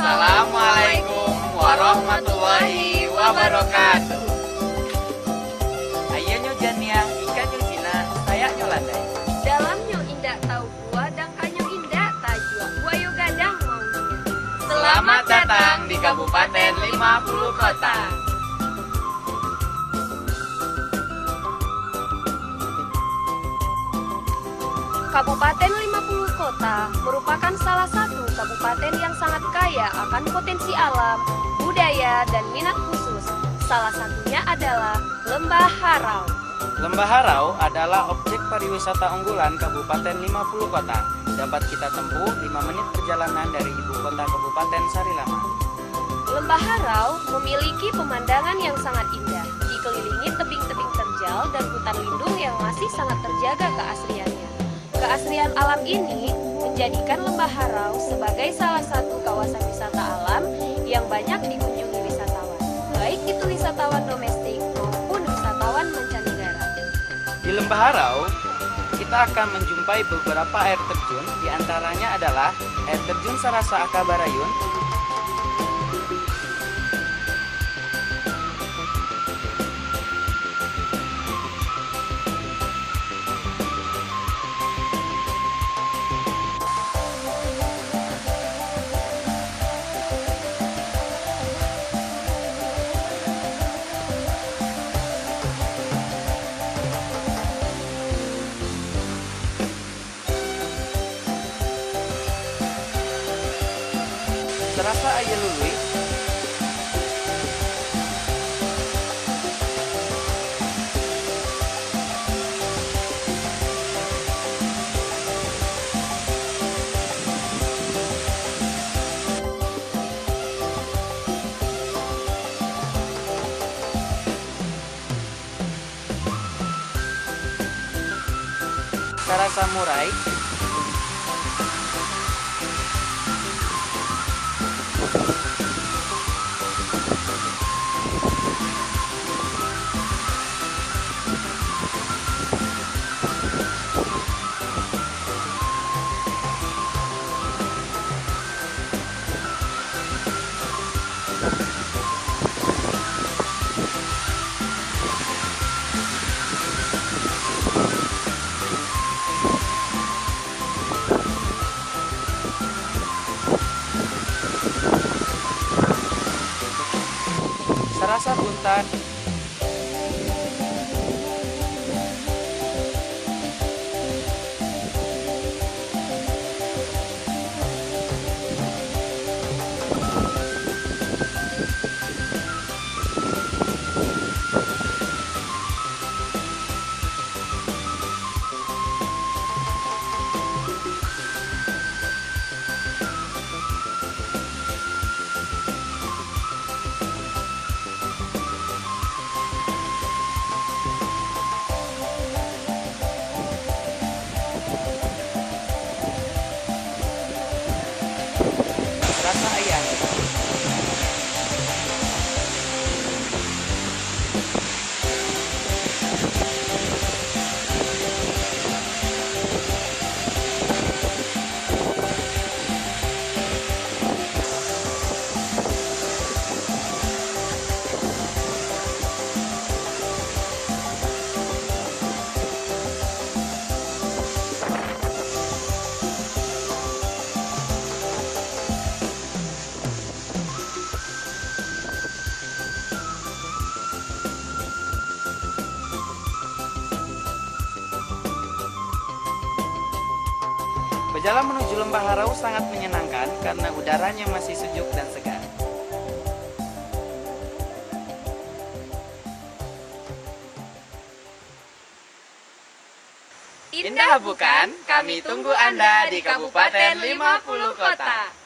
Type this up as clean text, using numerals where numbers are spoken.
Assalamualaikum warahmatullahi wabarakatuh. Ayo nyo Jania, ikan nyo Cina, saya nyo landai. Dalam nyo indak tahu buah dan kanyo indak tajua. Buayo gadang maunya. Selamat datang di Kabupaten 50 Kota. Kabupaten 50 Kota merupakan salah satu kabupaten yang sangat kaya akan potensi alam, budaya, dan minat khusus. Salah satunya adalah Lembah Harau. Lembah Harau adalah objek pariwisata unggulan Kabupaten 50 Kota. Dapat kita tempuh 5 menit perjalanan dari ibu kota Kabupaten Sarilama. Lembah Harau memiliki pemandangan yang sangat indah, dikelilingi tebing-tebing terjal dan hutan lindung yang masih sangat terjaga keasliannya. Keaslian alam ini menjadikan Lembah Harau sebagai salah satu kawasan wisata alam yang banyak dikunjungi wisatawan, baik itu wisatawan domestik maupun wisatawan mancanegara. Di Lembah Harau, kita akan menjumpai beberapa air terjun, diantaranya adalah air terjun Sarasa Akabarayun, Sarasa Ayalului, Sarasa Murai, Sarasa Buntan, Sarasa Ayang, Berjalan menuju Lembah Harau sangat menyenangkan karena udaranya masih sejuk dan segar. Indah bukan? Kami tunggu Anda di Kabupaten 50 Kota.